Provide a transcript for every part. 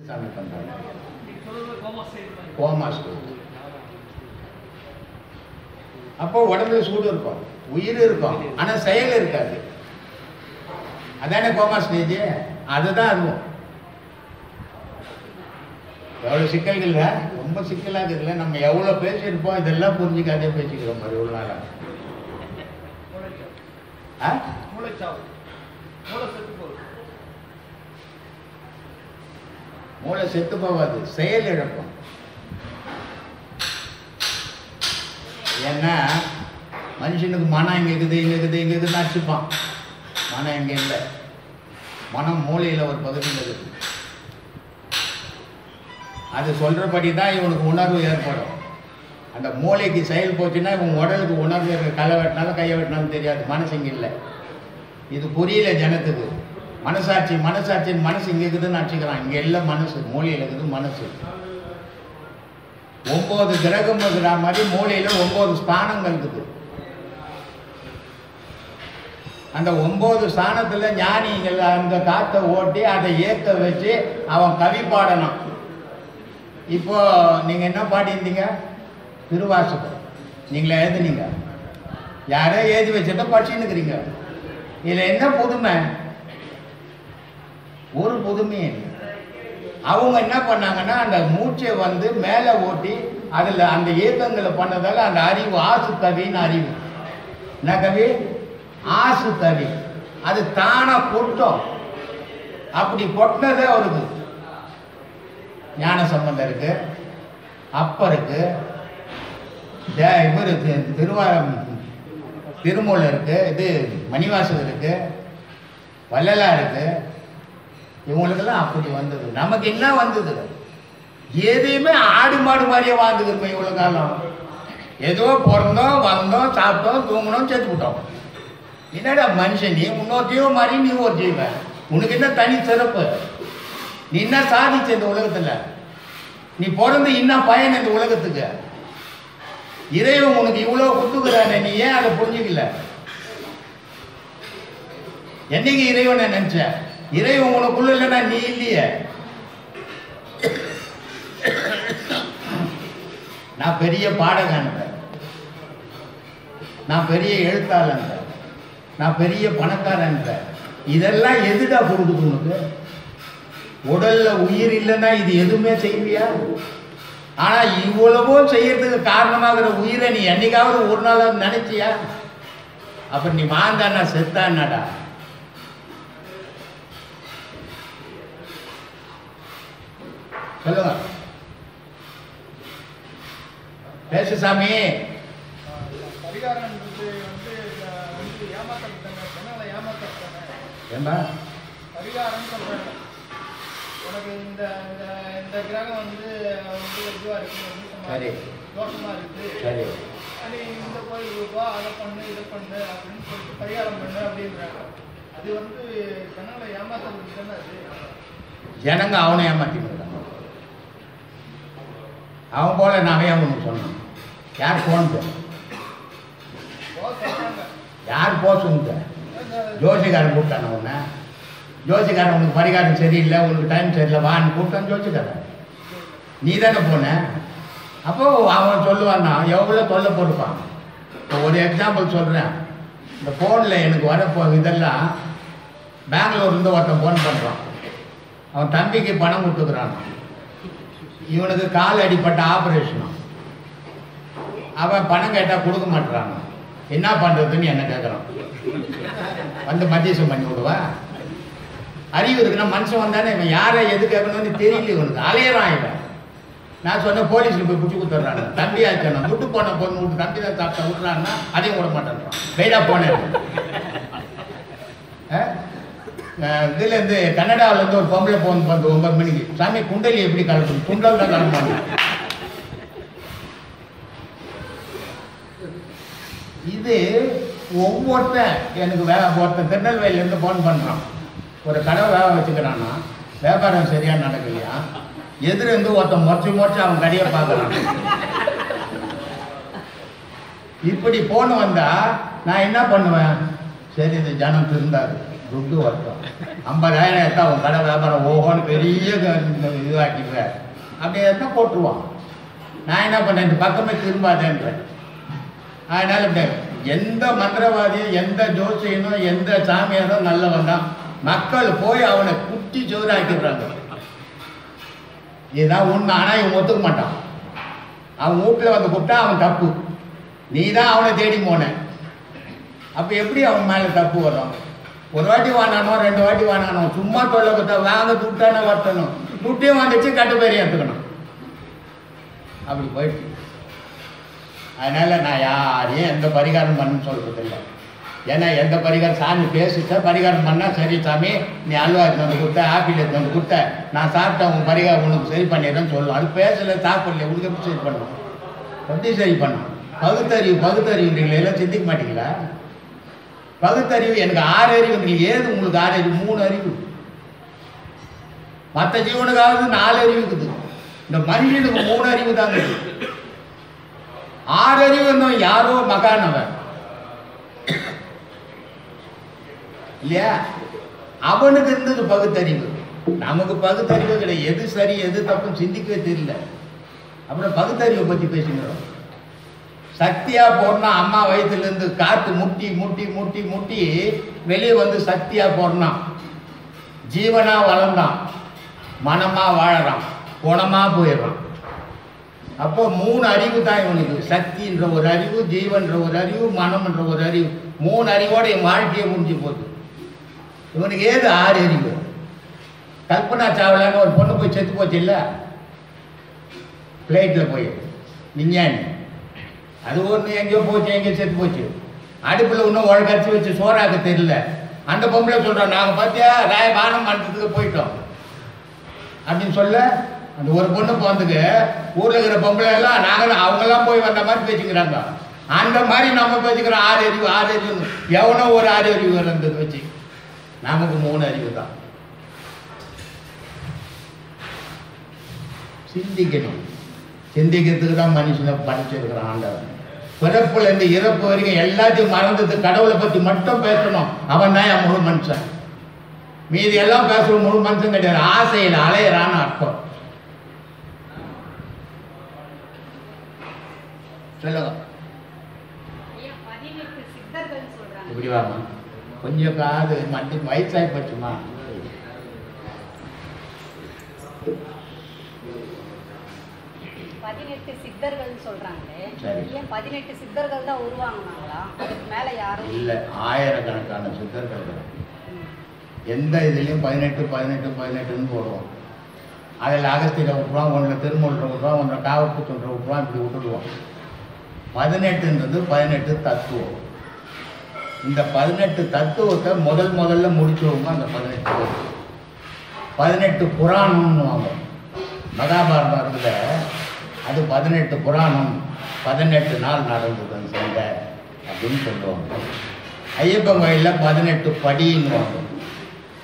சாமி பண்றாங்க. Coma stage. அப்போ உடம்புல சூடு இருக்கும், உயிர் இருக்கும், ஆனா செயல் இருக்காது. அதானே கோமா ஸ்டேஜ். அதுதான் இருக்கும். எவ்வளவு சிக்கல்கள், ரொம்ப சிக்கலாக இருக்குல்ல. நம்ம எவ்வளவு பேசியிருப்போம், இதெல்லாம் புரிஞ்சுக்காதே பேசிக்கிறோம் மாதிரி ஒரு நாளா. மூளை செத்து போகாது, செயல் இழக்கும். ஏன்னா மனுஷனுக்கு மனம் இங்கே இருக்குது, இங்கே இருக்குது, இங்கே இருக்குதுன்னு அடிச்சுப்பான். மனம் இங்கே இல்லை. மனம் மூளையில் ஒரு பகுதியில் இருக்குது. அது சொல்கிறபடி தான் இவனுக்கு உணர்வு ஏற்படும். அந்த மூளைக்கு செயல் போச்சுன்னா இவன் உடலுக்கு உணர்வு களை வெட்டினாலும் கையை வெட்டினாலும் தெரியாது. மனசு இங்கே இல்லை. இது புரியல ஜனத்துக்கு. மனசாட்சி மனசாட்சின்னு மனசு இங்கே இருக்குதுன்னு நினச்சிக்கிறான். இங்கே இல்லை, மனசு மூளையில் இருக்குது. மனசு 9 கிரகம் இருக்கிற மாதிரி மூளையில் 9 ஸ்தானங்கள் இருக்குது. அந்த 9 ஸ்தானத்தில் ஞானிகள் அந்த காற்றை ஓட்டி அதை ஏற்க வச்சு அவன் கவி பாடணும். இப்போ நீங்கள் என்ன பாடியிருந்தீங்க? திருவாசகம் நீங்களே எழுதுனீங்க. யாரோ எழுதி வச்சதை படிச்சுன்னு இருக்கிறீங்க. இதில் என்ன புதுமை? ஒரு புதுமையே இல்லை. அவங்க என்ன பண்ணாங்கன்னா அந்த மூச்சை மேலே ஓட்டி அதில் அந்த இயக்கங்களை பண்ணதால அந்த அறிவு ஆசு கவின்னு அறிவு. என்ன கவி? ஆசு கவி. அது தானாக கொட்டும். அப்படி கொட்டினதே அவருக்கு ஞான சம்பந்தம் இருக்கு, அப்பருக்கு, இவர் திருமூல இருக்கு, இது மணிவாசகர் இருக்கு, வள்ளலா இருக்கு. இவங்களுக்கெல்லாம் அப்படி வந்தது. நமக்கு என்ன வந்தது? எதையுமே ஆடு மாடு மாதிரியே வாழ்ந்துக்கிறோம் இவ்வளோ காலம். ஏதோ பிறந்தோம், வந்தோம், சாப்பிட்டோம், தூங்கினோம், செத்து விட்டோம். என்னடா மனுஷன் நீ? இன்னொரு ஜீவன் மாதிரி நீ ஒரு ஜீவன். உனக்கு என்ன தனி சிறப்பு? நீ என்ன சாதிச்ச இந்த உலகத்தில்? நீ பிறந்து என்ன பயன் இந்த உலகத்துக்கு? இறைவன் உனக்கு இவ்வளோ கொடுத்துக்கிறானே, நீ ஏன் அதை புரிஞ்சுக்கல? என்னைக்கு இறைவனை நினைச்ச? இறைவன் உனக்குள்ள இல்லைன்னா நீ இல்லையே. நான் பெரிய பாடகன், நான் பெரிய எழுத்தாளன், நான் பெரிய பணக்காரன். இதெல்லாம் எதுடா கொடுக்குது உனக்கு? உடல்ல உயிர் இல்லைன்னா இது எதுவுமே செய்வியா? ஆனா இவ்வளவோ செய்யறதுக்கு காரணமாகிற உயிரை நீ என்னைக்காவது ஒரு நாள் நினைச்சியா? அப்ப நீ மாந்தானா செத்தானாடா? சொல்லுங்க, பேசு சாமி. ஏம்பா பரிகாரம் சொல்றேன். உனக்கு இந்த இந்த கிரகம் இதுவா இருக்கு, சரி, தோஷமா இருக்கு, சரி, நீ இந்த கோயில் போ, அதை பண்ணு, இதை பண்ணு அப்படின்னு சொல்லிட்டு பரிகாரம் பண்ணு அப்படின்றாங்க. அது ஜனங்களை ஏமாத்துறதுக்கு தானே. அது ஜனங்க அவனை ஏமாத்திட்டு இருக்காங்க. அவன் போல நான் ஏமாந்து சொன்னான். யார் போன்னு? யார் போக சொல்லுங்க? ஜோசிகாரன் கூப்பிட்டான உன்னை. ஜோசிகாரன் உனக்கு பரிகாரம் சரியில்லை, உனக்கு டைம் சரியில்லை, வான்னு கூப்பிட்டான் ஜோசிகாரன். நீ தானே போன. அப்போ அவன் சொல்லுவான்னா எவ்வளோ தொல்லை போட்டுப்பான். இப்போ ஒரு எக்ஸாம்பிள் சொல்கிறேன். இந்த ஃபோனில் எனக்கு வர இதெல்லாம் பெங்களூர்லேருந்து ஒருத்தன் ஃபோன் பண்ணுறான். அவன் தம்பிக்கு பணம் கொடுத்துக்கிறான். இவனுக்கு கால் அடிப்பட்ட ஆப்ரேஷனும். அவன் பணம் கேட்டால் கொடுக்க மாட்டுறான். என்ன பண்ணுறதுன்னு என்ன கேட்குறான். மத்தியசம் பண்ணி விடுவா? அறிவு இருக்குன்னா மனுஷன் வந்தானே. இவன் யாரை எது கேட்கணும்னு தெரியல. இவனுக்கு அலையிறான் இவன். நான் சொன்னேன் போலீஸில் போய் பிடிச்சி கொடுத்துட்றான். தம்பி ஆச்சணும் துட்டு போன பொண்ணு விட்டு தம்பி தான் சாப்பிட்டா விட்றான்னா அதையும் விட மாட்டேன்றான். வெயிடா போனேன். இதுலேருந்து கன்னடாவிலேருந்து ஒரு பொம்பளை ஃபோன் வந்து 9 மணிக்கு, சாமி குண்டலி எப்படி கலக்கணும்? குண்டல் தான் கலப்பாங்க. இது ஒவ்வொருத்தன் எனக்கு ஒருத்தன் திருநெல்வேலியிலேருந்து ஃபோன் பண்ணுறான். ஒரு கடை வேலை வச்சுக்கிறான்னா வியாபாரம் சரியாக நடக்கலையா? எதிர்ந்து ஒருத்தன் முறைச்சி அவன் கடையை பார்க்குறான். இப்படி ஃபோன் வந்தால் நான் என்ன பண்ணுவேன்? சரி, இது ஜனம் திருந்தாது. துட்டு வருத்தம் 50,000 எடுத்தா அவன் கடை வியாபாரம் ஓஹோன்னு பெரிய இதுவாக்கிடுற அப்படி எடுத்தால் போட்டுருவான். நான் என்ன பண்ணேன், இந்த பக்கமே திரும்பாதேன்றேன். அதனால் இப்படி எந்த மந்திரவாதியும் எந்த ஜோசியனும் எந்த சாமியாரும் நல்லவன் தான், மக்கள் போய் அவனை குட்டி சோறாக்கிடுறாங்க. இதுதான் உண்மை. ஆனால் இவன் ஒத்துக்க மாட்டான். அவன் வீட்டில் வந்து கூப்பிட்டா அவன் தப்பு, நீ தான் அவனை தேடி போன. அப்போ எப்படி அவன் மேலே தப்பு வரும்? ஒரு வாட்டி வாங்கினானோ 2 வாட்டி வாங்கினானோ சும்மா தொல்லை கொடுத்தா வாங்க துட்டானே வரட்டணும், துட்டையும் வந்துச்சு கட்டு பேரையும் எடுத்துக்கணும். அப்படி போயிட்டு அதனால் நான் யாரையும் எந்த பரிகாரம் பண்ணுன்னு சொல்கிறதில்லை. ஏன்னா எந்த பரிகாரம் சாமி பேசிட்டா பரிகாரம் பண்ணால் சரி சாமி நீ அல்வா எடுத்து வந்து கொடுத்த, ஆப்பிள் எடுத்து வந்து கொடுத்த, நான் சாப்பிட்டேன் உன் பரிகாரம் உனக்கு சரி பண்ணிடுறேன்னு சொல்லுவோம். அது பேசலை, சாப்பிடல, உனக்கு எப்படி சரி பண்ணணும்? எப்படி சரி பண்ணணும்? பகுத்தறிவுன்றீங்களா? எல்லாம் சிந்திக்க மாட்டீங்களா? பகுத்தறிவு எனக்கு 6 அறிவுன்றீங்க. ஏது உங்களுக்கு 6 அறிவு? 3 அறிவு. மற்ற ஜீவனுக்காவது 4 அறிவு இருக்குது. இந்த மனிதனுக்கு 3 அறிவு தான் இருக்குது. 6 அறிவு இருந்தவன் யாரோ மகானவன் இல்லையா? அவனுக்கு இருந்தது பகுத்தறிவு. நமக்கு பகுத்தறிவு கிடையாது. எது சரி எது தப்புன்னு சிந்திக்கவே தெரியல. அப்புறம் பகுத்தறிவை பற்றி பேசுகிறோம். சக்தியா போடனா அம்மா வயிற்றுலேருந்து காற்று முட்டி முட்டி முட்டி முட்டி வெளியே வந்து சக்தியா போடனான், ஜீவனா வளர்ந்தான், மனமா வாழறான், குணமா போயிடுறான். அப்போ 3 அறிவு தான் இவனுக்கு. சக்தின்ற ஒரு அறிவு, ஜீவன்ற ஒரு அறிவு, மனம்ன்ற ஒரு அறிவு. 3 அறிவோட என் வாழ்க்கையை முடிஞ்சு போகுது. இவனுக்கு ஏது 6 அறிவு? கல்பனா சாவ்லான்னு ஒரு பொண்ணு போய் செத்து போச்சு இல்லை, ஃப்ளைட்டில் போய் விஞ்ஞானி. அது ஒன்று எங்கேயோ போச்சு, எங்கேயோ செத்து போச்சு. அடுப்பில் இன்னும் உழக்கரிச்சு வச்சு சோறாக்க தெரியல. அந்த பொம்பளை சொல்கிறோம் நாங்கள் பார்த்தியா பானம் பண்ணுறதுக்கு போயிட்டோம் அப்படின்னு சொல்ல. அந்த ஒரு பொண்ணு போகிறதுக்கு ஊரில் இருக்கிற பொம்பளை எல்லாம் நாங்கள் அவங்கெல்லாம் போய் வந்த மாதிரி பேசிக்கிறாங்க. அந்த மாதிரி நம்ம பேசிக்கிறோம் 6 அறிவு 6 அறிவு. எவனோ ஒரு 6 அறிவு இருந்தது வச்சு நமக்கு 3 அறிவு தான். சிந்திக்கணும். சிந்திக்கிறதுக்கு தான் மனுஷனை படிச்சிருக்கிறான் ஆண்டவன். பிறப்புலேருந்து இறப்பு வரைக்கும் எல்லாத்தையும் மறந்தது கடவுளை பற்றி மட்டும் பேசணும். அவன் தான் என் முழு மனுஷன். மீதி எல்லாம் பேசுகிற முழு மனுஷன் கிடையாது. ஆசையில் அலையிறான்னு அர்த்தம். சொல்லுங்க. இப்படி வாமா கொஞ்சம் காது மட்டும் வயசாகி போச்சுமா. 18 சித்தர்கள் சொல்றாங்களே, ஏன் 18 சித்தர்கள் தான் உருவாங்கினாங்களா? அதுக்கு மேல யாரும் இல்லை, ஆயிரக்கணக்கான சித்தர்கள். எந்த இதுலேயும் 18 18 18ன்னு போடுவோம். அதில் அகஸ்தியரை விட்டுருவான், ஒன்றில் திருமூலரை விட்டுருவான், ஒன்றில் காவப்புத்தொன்றை விட்டுருவான், இப்படி விட்டுடுவான். 18ன்றது 18 தத்துவம். இந்த 18 தத்துவத்தை முதல்ல முடிச்சுவோங்க. அந்த 18 புராணம்னுவாங்க. மகாபாரதத்தில் அது 18 புராணம், 18 நாள் நடந்தது அந்த சண்டை அப்படின்னு சொல்லுவாங்க. ஐயப்பன் கோயிலில் 18 படின்னுவாங்க.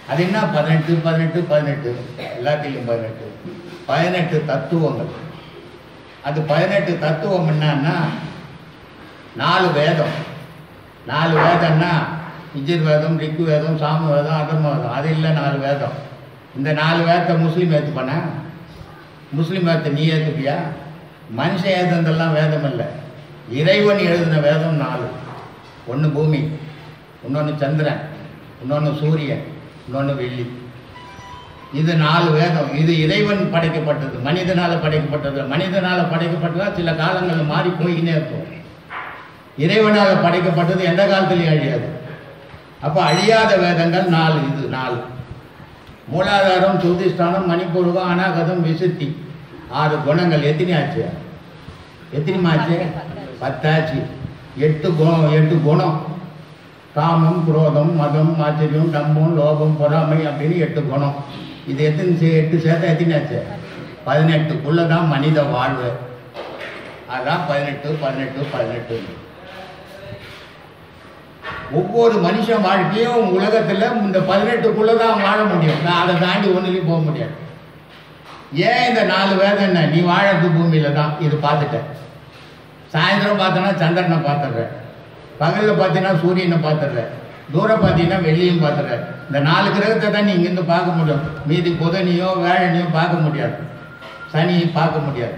அது என்ன 18 18 18 எல்லாத்தையும் 18 தத்துவங்கள். அது 18 தத்துவம் என்னன்னா 4 வேதம். 4 வேதம்னா இஜிர் வேதம், ரிக்கு வேதம், சாம வேதம், அதர்ம வேதம். அது இல்லை 4 வேதம். இந்த 4 வேதத்தை முஸ்லீம் ஏற்றுப்பானே. முஸ்லீம் வேதத்தை நீ ஏற்றுப்பியா? மனுஷன் எழுதுனதெல்லாம் வேதம் இல்லை. இறைவன் எழுதின வேதம் 4. ஒன்று பூமி, இன்னொன்று சந்திரன், இன்னொன்று சூரியன், இன்னொன்று வெள்ளி. இது 4 வேதம். இது இறைவன் படைக்கப்பட்டது, மனிதனால் படைக்கப்பட்டது. மனிதனால் படைக்கப்பட்டதா சில காலங்களில் மாறி போய்கினே இருக்கும். இறைவனால் படைக்கப்பட்டது எந்த காலத்துலையும் அழியாது. அப்போ அழியாத வேதங்கள் 4. இது 4. மூலாதாரம், சுதிஷ்டானம், மணிப்பூர்வம், அநாகதம், விசுத்தி. 6 குணங்கள். எத்தனை ஆச்சு? எத்தனைமாச்சு? 10 ஆச்சு. 8 குணம். காமம், குரோதம், மதம், ஆச்சரியம், டம்பம், லோபம், பொறாமை அப்படின்னு 8 குணம். இது 8 சேர்த்தா எத்தனை ஆச்சு? 18க்குள்ளே தான் மனித வாழ்வு. அதுதான் 18 18 18. ஒவ்வொரு மனுஷன் வாழ்க்கையும் உலகத்தில் இந்த 18க்குள்ளே தான் வாழ முடியும். நான் அதை தாண்டி ஒன்றுலையும் போக முடியாது. ஏன் இந்த 4 வேதம் என்ன? நீ வாழறது பூமியில் தான். இது பார்த்துட்டேன். சாயந்தரம் பார்த்தோன்னா சந்திரனை பார்த்துடுறேன், பகலில் பார்த்தீங்கன்னா சூரியனை பார்த்துடுறேன், தூரம் பார்த்தீங்கன்னா வெள்ளியும் பார்த்துறாரு. இந்த 4 கிரகத்தை தான் நீ இங்கேருந்து பார்க்க முடியும். மீதி புதனியோ வேழனையோ பார்க்க முடியாது, சனியை பார்க்க முடியாது.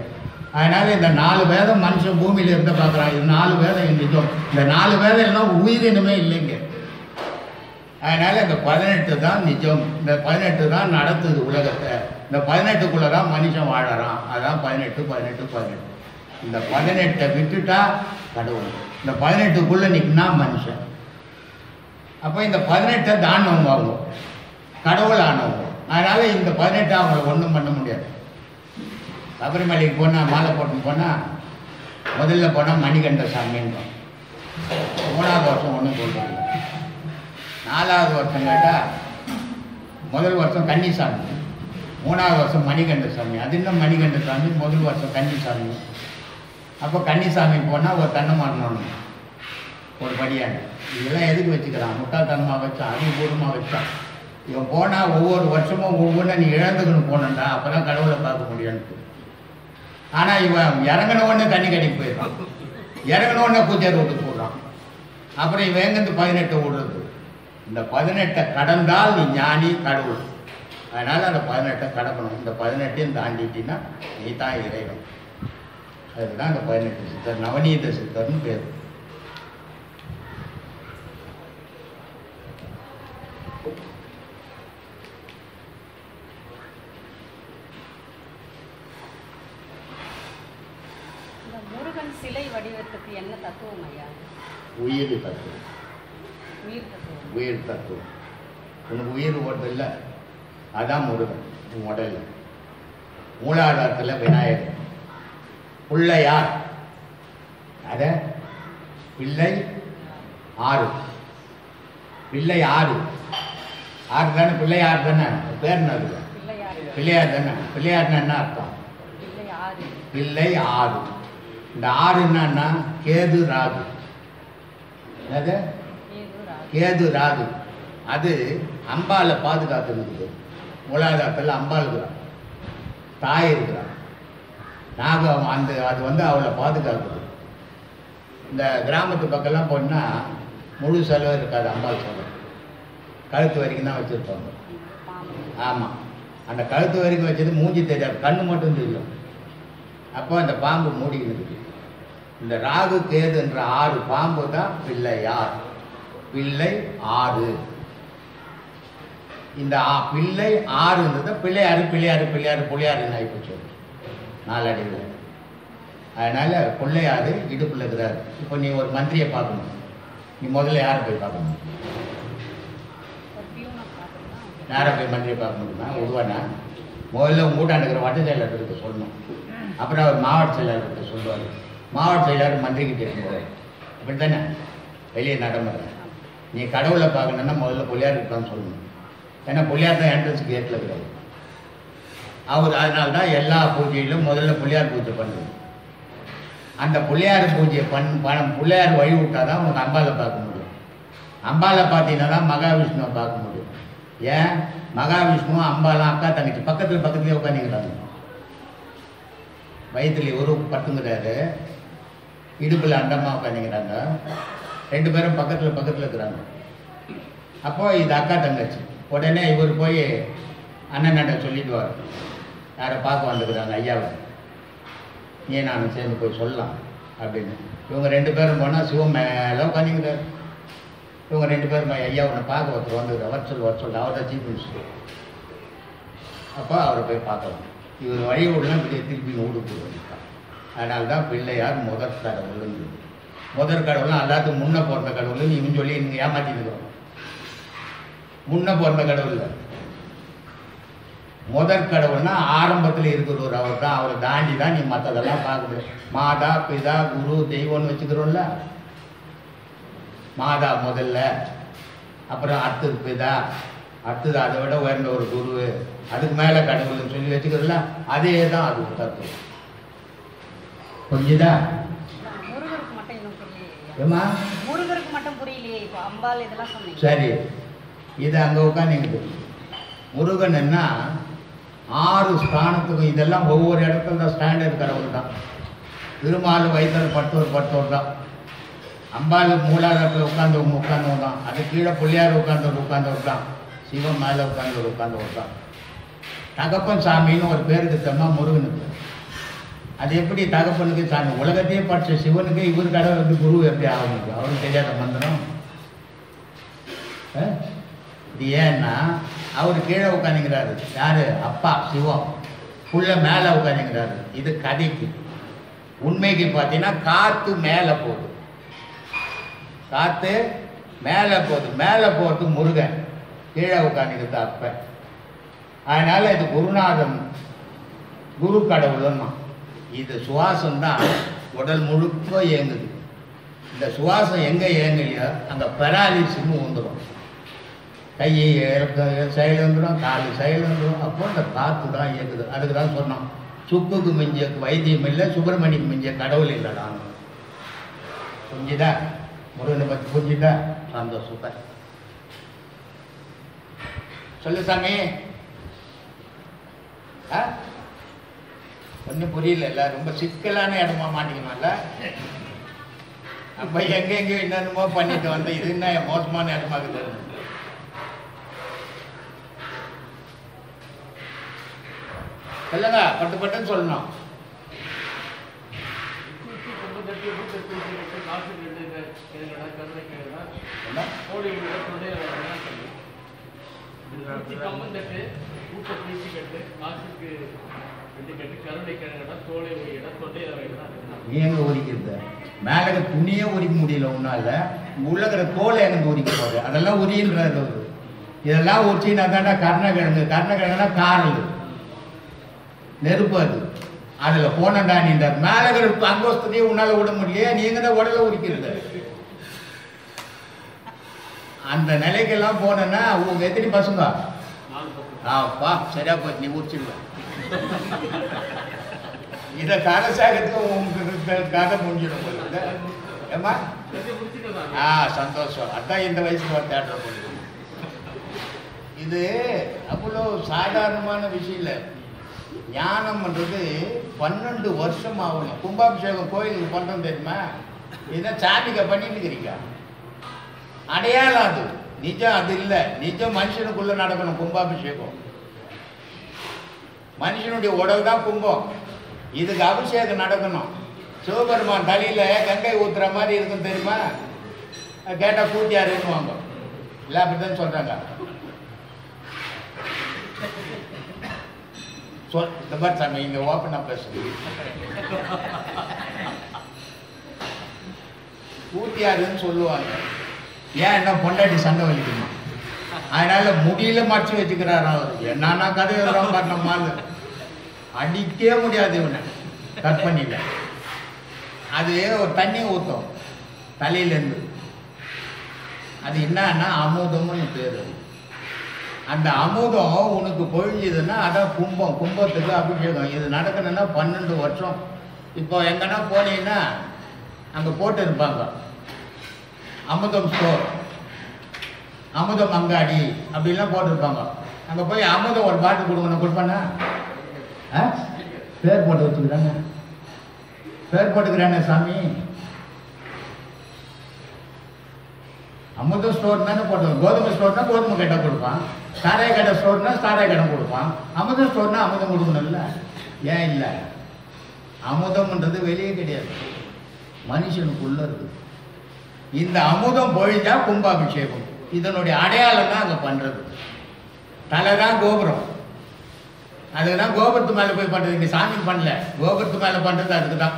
அதனால் இந்த 4 வேதம் மனுஷன் பூமியில் இருந்த பார்க்குறான். இது 4 வேதம் நிஜம். இந்த 4 வேதம் எல்லாம் உயிரினமே இல்லைங்க. அதனால் இந்த 18 தான் நிஜம். இந்த 18 தான் நடத்துது உலகத்தை. இந்த 18க்குள்ளே தான் மனுஷன் வாழறான். அதான் 18 18 18. இந்த 18 விட்டுட்டா கடவுள். இந்த 18க்குள்ளே நிற்குனா மனுஷன். அப்போ இந்த 18 தாண்டவங்க அவங்க கடவுள் ஆனவங்க. அதனால் இந்த 18 அவங்கள ஒன்றும் பண்ண முடியாது. சபரிமலைக்கு போனால் மாலை போட்டு போனால் முதல்ல போனால் மணிகண்ட சாமின்றோம். 3ஆவது வருஷம் ஒன்றும் சொல்கிறாங்க. 4ஆவது வருஷம் கேட்டால் முதல் வருஷம் கன்னிசாமி, 3ஆவது வருஷம் மணிகண்ட சாமி. அது இன்னும் மணிகண்ட சாமி, முதல் வருஷம் கன்னிசாமி. அப்போ கன்னிசாமி போனால் ஒரு தன்னை மாறணும், ஒரு படியாங்க. இதெல்லாம் எதுக்கு வச்சுக்கிறான்? முட்டாள்தனமாக வச்சான், அறிவுபூர்வமாக வச்சான். இவன் போனால் ஒவ்வொரு வருஷமும் ஒவ்வொன்றும் நீ இழந்துக்கணும் போனண்டா, அப்போ தான் கடவுளை பார்க்க முடியும்னு. ஆனால் இவன் இறங்கினோடனே தண்ணி கடைக்கு போயிடுறான், இறங்கினோடனே பூஜை ரோட்டுக்கு போடுறான். அப்புறம் இவன் எங்கேருந்து 18 விடுறது? இந்த 18 கடந்தால் நீ ஞானி கடவுள். அதனால் அந்த 18 கடக்கணும். இந்த 18ஐயும் தாண்டிட்டின்னா நீ தான் இறைவன். அதுதான் அந்த 18 சித்தர், நவநீத சித்தர்னு பேர். முருகன் சிலை வடிவத்துக்கு என்ன தத்துவம் ஐயா? உயிர் தத்துவம். உயிர் தத்துவம். உனக்கு உயிர் ஓட்டு இல்லை, அதான் முருகன். உன் உடல் மூலாதாரத்தில் விநாயகர், பிள்ளையார், அத பிள்ளை 6 பிள்ளை 6 தானே, பிள்ளையார் தானே பேர். என்னது? பிள்ளையார் தானே. பிள்ளையார்னா என்ன அர்த்தம்? பிள்ளை 6. இந்த 6 என்னன்னா கேது ராகு. அது கேது ராகு. அது அம்பாலை பாதுகாத்துருக்குது. மூலாதாரத்தில் அம்பாள் இருக்கிறான், தாய் இருக்கிறான், நாகம். அது வந்து அவளை பாதுகாக்குது. இந்த கிராமத்து பக்கம்லாம் போனால் முழு செலவு இருக்காது, அம்பாள் செலவு. கழுத்து வரைக்கும் தான் வச்சுருப்பாங்க. ஆமாம், அந்த கழுத்து வரைக்கும் வச்சது மூஞ்சி தெரியாது, கண்ணு மட்டும் தெரியும். அப்போ அந்த பாம்பு மூடிக்கிட்டு. இந்த ராகு கேதுன்ற 6 பாம்பு தான் பிள்ளையார். பிள்ளை 6. இந்த பிள்ளை 6ன்றது பிள்ளையார் பிள்ளையார் பிள்ளையார் பிள்ளையாருன்னு ஆகிப்போச்சு நாளடைவில். அதனால் பிள்ளையார் இடுப்பில் இருக்கிறார். இப்போ நீ ஒரு மந்திரியை பார்க்கணும், நீ முதல்ல யாரை போய் பார்க்கணும்? யாரை போய் மந்திரியை பார்க்க முடியுமா? உருவானா முதல்ல உங்கள் வீட்டாண்டு இருக்கிற வட்ட செயலர்கிட்ட சொல்லணும். அப்புறம் அவர் மாவட்ட செயலாளர்கிட்ட சொல்லுவார். மாவட்ட செயலாளர் மந்திரிக்கிட்ட இருக்கும்போது அப்படி தானே வெளியே நடைமுறை. நீ கடவுளை பார்க்கணுன்னா முதல்ல பிள்ளையார் இருக்கான்னு சொல்லணும். ஏன்னா பிள்ளையார் தான் என்ட்ரன்ஸ் கேட்டில் இருக்கிறார் அவர். அதனால தான் எல்லா பூஜையிலும் முதல்ல பிள்ளையார் பூஜை பண்ணுறது. அந்த பிள்ளையார் பூஜையை பிள்ளையார் வழி விட்டால் தான் உனக்கு அம்பாலை பார்க்க முடியும். அம்பாலை பார்த்தீங்கன்னா தான் மகாவிஷ்ணுவை பார்க்க முடியும். ஏன்? மகாவிஷ்ணுவும் அம்பாலாம் அக்கா தங்கச்சி பக்கத்துலேயே உட்காந்துக்கிறாங்க. வயிற்றுல ஒரு பட்டுங்கிறாரு, இடுப்பில் அண்டமாக உட்காந்துக்கிறாங்க. 2 பேரும் பக்கத்தில் இருக்கிறாங்க. அப்போது இது அக்கா தங்கச்சி. உடனே இவர் போய் அண்ணன்கிட்ட சொல்லிடுவார், யாரை பார்க்க வந்துக்கிறாங்க ஐயாவை, நீ நான் சேர்ந்து போய் சொல்லலாம் அப்படின்னு. இவங்க 2 பேரும் போனால் சிவம் மேலே உட்காந்துக்கிறார். இவங்க 2 பேரும் ஐயா உன்னை பார்க்க ஒருத்தர் வந்துக்கிறார், வர சொல்ல அவர் தான் சீஃப் மினிஸ்டர். அப்போ அவரை போய் பார்க்கலாம். இவர் வழி விடலாம் திருப்பி ஊடு போடுவாங்க. அதனால தான் பிள்ளையார் முதற் கடவுள். முதற் கடவுள்லாம் எல்லாத்துக்கும் முன்ன பிறந்த கடவுள் இவன் சொல்லி நீங்கள் ஏமாற்றிருக்கிறோம். முன்ன பிறந்த கடவுள் முதற் கடவுள்னா ஆரம்பத்தில் இருக்கிறவர் அவர் தான். அவரை தாண்டி தான் நீ மற்றதெல்லாம் பார்க்க முடியும். மாதா பிதா குரு தெய்வம்னு வச்சுக்கிறோம்ல. மாதா முதல்ல, அப்புறம் அடுத்தது பிதா, அடுத்தது அதை விட உயர்ந்த ஒரு குரு, அதுக்கு மேலே கடவுள்னு சொல்லி வச்சுக்கிறோம்ல. அதே தான் அது தத்துவம். புரிஞ்சுதா? ஏமா முருகருக்கு மட்டும் புரியலையே. இப்போ அம்பாள் இதெல்லாம் சொன்னீங்க. சரி, இது அங்கே உட்காந்து முருகன் என்ன 6 ஸ்தானத்துக்கும் இதெல்லாம் ஒவ்வொரு இடத்துல தான் ஸ்டாண்டர்ட் கடவுள் தான். திருமால் வைத்தல் பட்டோர் தான். அம்பாள் மூலாதாரத்தில் உட்காந்தவங்க தான். அது கீழே பிள்ளையார் உட்காந்தவர் தான். சிவன் மேலே உட்காந்தவர் தான். தகப்பன் சாமின்னு ஒரு பேருக்கு தம்மா முருகனுக்கு. அது எப்படி தகப்பனுக்கு சாமி? உலகத்தையே படித்த சிவனுக்கு இவர் கடவுளுக்கு குரு எப்படி ஆகணும்? அவருக்கு தெரியாத மந்திரம். இது ஏன்னா அவர் கீழே உட்காந்துங்கிறாரு. யாரு? அப்பா சிவம். புள்ள மேலே உட்காந்துங்கிறாரு. இது கதைக்கு. உண்மைக்கு பார்த்தீங்கன்னா காற்று மேலே போகுது. காற்று மேலே போகுது. மேலே போகிறது முருகன், கீழே உட்காந்துக்கிறது அப்ப. அதனால் இது குருநாதன், குரு கடவுள்னா. இது சுவாசம்தான் உடல் முழுக்க இயங்குது. இந்த சுவாசம் எங்கே இயங்கலையோ அங்கே பெராலிசிஸ்னு வந்துடும். கை செயல் வந்துடும், கால் செயல் வந்துடும். அப்போ இந்த காற்று தான் இயங்குது. அதுக்கு தான் சொன்னோம், சுக்குக்கு மிஞ்சிய வைத்தியம் இல்லை, சுப்பிரமணியக்கு மிஞ்சிய கடவுள் இல்லைடான்னு. புரிஞ்சுதா? முருகனை பற்றி புரிஞ்சுதா? சந்தோஷம். சொல்லு சாமி. ஒன்றும் புரியல. இல்லை ரொம்ப சிக்கலான இடமா மாட்டிக்கணும்ல. அப்போ எங்கெங்கேயோ என்னென்னமோ பண்ணிட்டு வந்து இது என்ன மோசமான இடமாக்குது. சொல்லுங்க, பட்டு பட்டுன்னு சொல்லணும். நீ எங்க உரிக்கிறது? மேலே துணியே உரிக்க முடியல உன்னால. உள்ளக்கிற தோலை எனக்கு உரிக்க போகுது. அதெல்லாம் உரின்றாரு. இதெல்லாம் உரிச்சின்னா தாண்டா கருணக்கிழங்கு. கருணக்கிழங்குனா காரல், நெருப்பு. அது அதில் போனண்டா நீண்ட மேலே இருக்கிற அங்கோஸ்தத்தையும் உன்னால் விட முடியலையே. நீங்க தான் உடலை உரிக்கிறது. அந்த நிலைக்கெல்லாம் போனேன்னா உங்க எத்தனை பசங்க? ஆப்பா, சரியா போச்சு. நீ உரிச்சிடுவேன். இதை கரசாகத்துக்கு உங்களுக்கு கதை முடிஞ்சிடும் போது. ஏமா? சந்தோஷம். அதான் இந்த வயசுக்கு ஒரு தேட்டரை போடுது. இது அவ்வளோ சாதாரணமான விஷயம் இல்லை. ஞானம்ன்றது 12 வருஷம் ஆகணும். கும்பாபிஷேகம் கோயிலுக்கு பண்ணுறோம் தெரியுமா? இதுதான் சாமிக்க பண்ணிட்டு இருக்கிறீங்க. அடையாளம் அது, நிஜம் அது இல்லை. நிஜம் மனுஷனுக்குள்ளே நடக்கணும் கும்பாபிஷேகம். மனுஷனுடைய உடல் தான் கும்பம். இதுக்கு அபிஷேகம் நடக்கணும். சிவபெருமான் தலையில் கங்கை ஊத்துற மாதிரி இருக்கும் தெரியுமா? கேட்டால் கூட்டியாருன்னுவாங்க. இல்லை அப்படித்தான் சொல்கிறாங்க. இந்த மாதிரி சாமி இங்கே ஓப்பனாக பேசுது. கூட்டியாருன்னு சொல்லுவாங்க. ஏன் என்ன பொண்டாட்டி சண்டை வலிக்கணும், அதனால முடியல மறைச்சி வச்சுக்கிறாரு. அவர் என்னன்னா கதை எழுதுறோம் காட்டினமால் அடிக்கவே முடியாது இவனை கட் பண்ணில. அது ஒரு தண்ணியை ஊற்றும் தலையிலேருந்து. அது என்னன்னா அமுதம்னு பேர். அந்த அமுதம் உனக்கு பொழிஞ்சுதுன்னா அதான் கும்பம். கும்பத்துக்கு அபிஷேகம். இது நடக்கணும்னா 12 வருஷம். இப்போ எங்கன்னா போனீங்கன்னா அங்கே போட்டு இருப்பாங்க அமுதம் ஸ்டோர், அமுதம் அங்காடி அப்படிலாம் போட்டிருப்பாங்க. அங்கே போய் அமுதம் ஒரு பாட்டு கொடுக்கணும். கொடுப்பானா? பேர் போட்டு வச்சுக்கிறாங்க. பேர் போட்டுக்கிறானே சாமி. அமுதம் ஸ்டோர் தானே போட்டு. கோதுமை ஸ்டோர்னா கோதுமை கடை கொடுப்பான். சாராய கடை ஸ்டோர்னா சாராய கடை கொடுப்பான். அமுதம் ஸ்டோர்னா அமுதம் கொடுக்கணும்ல. ஏன் இல்லை? அமுதம்ன்றது வெளியே கிடையாது, மனுஷனுக்குள்ள இருக்குது. இந்த அமுதம் பொழிஞ்சா கும்பாபிஷேகம். இதனுடைய அடையாளம் தான் அங்கே பண்ணுறது. தலை தான் கோபுரம். அதுக்கு தான் கோபுரத்து மேலே போய் பண்ணுறது. இங்கே சாமி பண்ணல, கோபுரத்து மேலே பண்ணுறது அதுக்கு தான்.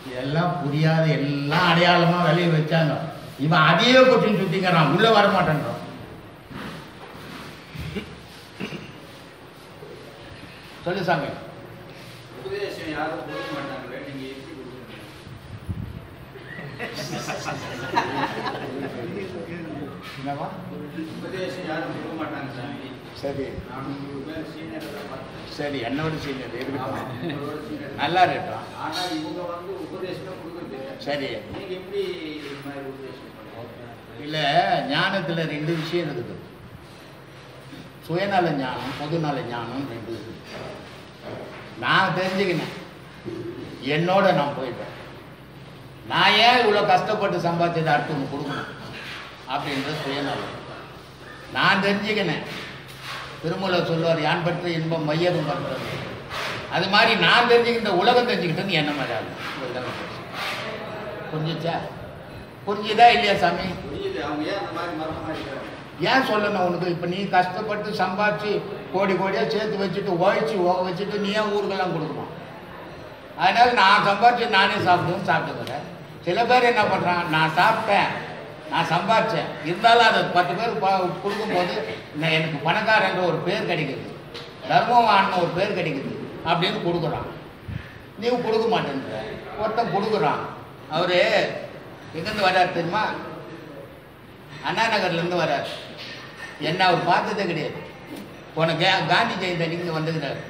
இதெல்லாம் புரியாத எல்லாம் அடையாளமாக வெளியே வச்சாங்க. இவன் அதையே கொட்டின்னு சுற்றிக்கிறான், உள்ளே வரமாட்டேன்றான். சொல்லு சாமி. உபதேசம் யாரும் கொடுக்க மாட்டாங்களே, நீங்க எப்படி கொடுக்குறீங்க? என்னவா? உபதேசம் யாரும் கொடுக்க மாட்டாங்க சாமி. சரி, நான் 3 பேர் சீனியர் பார்த்தேன். சரி, என்னோட சீனியர் ஆமா, உங்களோட senior. நல்லா இருக்கான். ஆனா இவங்க வந்து உபதேசத்தை கொடுக்குறது. சரி, நீங்க எப்படி இது மாதிரி உபதேசம் பண்ணுவீங்க? இல்லை, ஞானத்தில் 2 விஷயம் இருக்குது. சுயநல ஞானம், பொதுநல ஞானம் 2 இருக்குது. நான் தெரிஞ்சுக்கினேன், என்னோட நான் போயிட்டேன். நான் ஏன் இவ்வளோ கஷ்டப்பட்டு சம்பாதிச்சதை அடுத்தவங்க கொடுக்கணும் அப்படின்ற சுயநலம் நான் தெரிஞ்சுக்கினேன். திருமூலர் சொல்லுவார், யான் பற்றி இன்பம் மையகம் பண்ணுறது. அது மாதிரி நான் தெரிஞ்சுக்கிட்ட உலகம் தெரிஞ்சுக்கிட்டது என்ன மாதிரி ஆகும். புரிஞ்சிச்சா? புரிஞ்சுதா இல்லையா சாமி? புரியுது. அவங்க ஏன் அந்த மாதிரி மரமாக இருக்கிறாங்க? ஏன் சொல்லணும் உனக்கு? இப்போ நீ கஷ்டப்பட்டு சம்பாதிச்சு கோடி கோடியாக சேர்த்து வச்சுட்டு வச்சுட்டு நீ ஏன் ஊருக்கெல்லாம் கொடுக்கணும்? அதனால் நான் சம்பாதிச்சு நானே சாப்பிட்டுக்கிறேன். சில பேர் என்ன பண்ணுறான், நான் சாப்பிட்டேன், நான் சம்பாதிச்சேன், இருந்தாலும் அதை 10 பேர் கொடுக்கும்போது எனக்கு பணக்காரன்ற ஒரு பேர் கிடைக்குது, தர்மவான்னு ஒரு பேர் கிடைக்குது அப்படின்னு கொடுக்குறான். நீ கொடுக்க மாட்டேன்ற. ஒருத்தன் கொடுக்குறான். அவர் எங்கேருந்து வர்றார் தெரியுமா? அண்ணா நகர்லேருந்து வர்றார். என்ன அவர் பார்த்ததே கிடையாது. போன காந்தி ஜெயந்தி அன்னைக்கு வந்துக்கிறார்.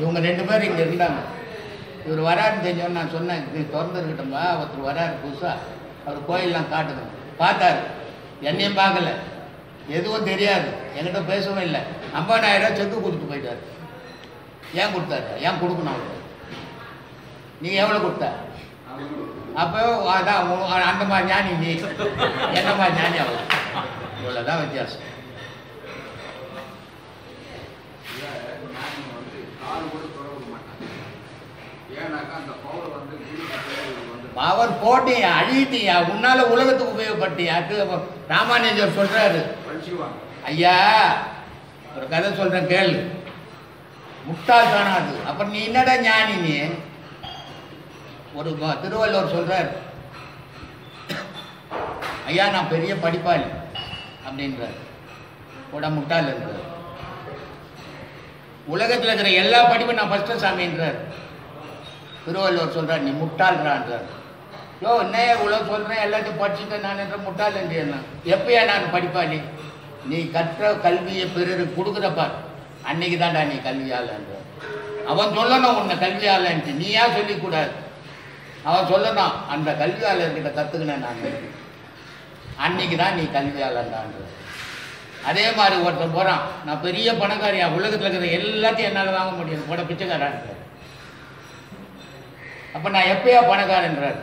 இவங்க 2 பேர் இங்கே இருந்தாங்க. இவர் வராருன்னு தெரிஞ்சோன்னு நான் சொன்னேன், இது திறந்துருக்கட்டும்பா, ஒருத்தர் வராரு புதுசாக, அவர் கோயிலெலாம் காட்டுங்க. பார்த்தாரு, என்னையும் பார்க்கல, எதுவும் தெரியாது, என்கிட்ட பேசவும் இல்லை. 50,000 செக்கு கொடுத்து போயிட்டார். ஏன் கொடுத்தாரு? ஏன் கொடுக்கணும் அவரு? நீங்கள் எவ்வளோ கொடுத்தா? அப்போ அதான் அந்த மாதிரி ஞானி நீ, என்ன மாதிரி ஞானி அவர். இவ்வளோதான் வித்தியாசம். அவர் போட்டியா, அழிட்டியா, உன்னால உலகத்துக்கு உபயோகப்பட்டியா? ராமானுஜர் சொல்றாரு, ஐயா ஒரு கதை சொல்றேன் கேளு, முட்டாள் தானாது. அப்புறம் நீ என்னடா ஞானி? நீ ஒரு திருவள்ளுவர் சொல்றார், ஐயா நான் பெரிய படிப்பாளி அப்படின்றார். கூட முட்டாள் இருக்கிறார். உலகத்தில் இருக்கிற எல்லா படிப்பும் நான் ஃபஸ்ட்டு சாமின்றார். திருவள்ளுவர் சொல்றார், நீ முட்டாள்றான்றார். யோ என்னையே இவ்வளோ சொல்கிறேன், எல்லாத்தையும் படிச்சுட்டு நான் என்ற முட்டாள் என்று என்ன? எப்பயா நான் படிப்பாளி? நீ கற்ற கல்வியை பிறருக்கு கொடுக்குறப்பார், அன்னைக்கு தான்டா நீ கல்வியாளன்றார். அவன் சொல்லணும் உன்னை கல்வியாளன்ட்டு, நீ ஏன் சொல்லிக்கூடாது? அவன் சொல்லணும், அந்த கல்வியாளர்கிட்ட கற்றுக்கினேன் நான், அன்னைக்கு தான் நீ கல்வியாளன்டான்றார். அதே மாதிரி ஒருத்தன் போகிறான், நான் பெரிய பணக்காரியா, உலகத்தில் இருக்கிற எல்லாத்தையும் என்னால் வாங்க முடியும், போட பிச்சைக்காரன்றார். அப்போ நான் எப்பயா பணக்காரன்றார்?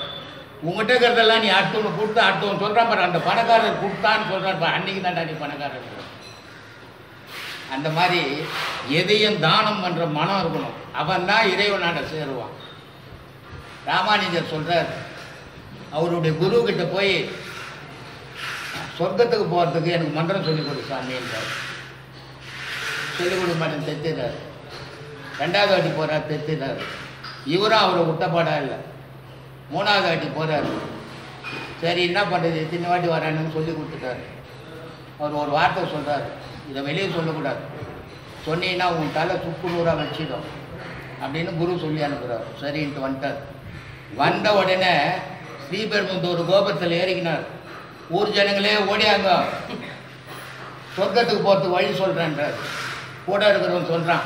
உங்கள்கிட்ட இருக்கிறதெல்லாம் நீ அடுத்தவனு கொடுத்து அடுத்தவன் சொல்கிறான் பாரு, அந்த பணக்காரர் கொடுத்தான்னு சொல்கிறான் பாரு, அன்றைக்கி தான்டா நீ பணக்காரன். அந்த மாதிரி எதையும் தானம் பண்ணுற மனம் இருக்கணும், அவன் தான் இறைவனாண்ட சேருவான். ராமானுஜர் சொல்கிறார், அவருடைய குரு கிட்ட போய் சொர்க்கத்துக்கு போகிறதுக்கு எனக்கு மந்திரம் சொல்லிக் கொடு சாமின்றார். சொல்லிக் கொடுக்க மாட்டேன், தெத்திடுறார். 2வது வாட்டி போகிறார், தெத்திடுறார். இவரும் அவரை விட்டப்பாடா இல்லை. 3வது வாட்டி போகிறார். சரி என்ன பண்ணுறது, எத்தனை வாட்டி வரான்னு சொல்லி கொடுத்துட்டார். அவர் ஒரு வார்த்தை சொல்கிறார், இதை வெளியே சொல்லக்கூடாது, சொன்னீங்கன்னா உன் தலை சுக்குநூறாக வச்சிடும் அப்படின்னு குரு சொல்லி அனுப்புகிறார். சரின்ட்டு வந்துட்டார். வந்த உடனே ஸ்ரீபெரும்புதூர் கோபுரத்தில் ஏறிக்கினார். ஊர் ஜனங்களே ஓடியாங்க, சொர்க்கத்துக்கு போகிறதுக்கு வழி சொல்கிறேன்றார். கூட இருக்கிறவன் சொல்கிறான்,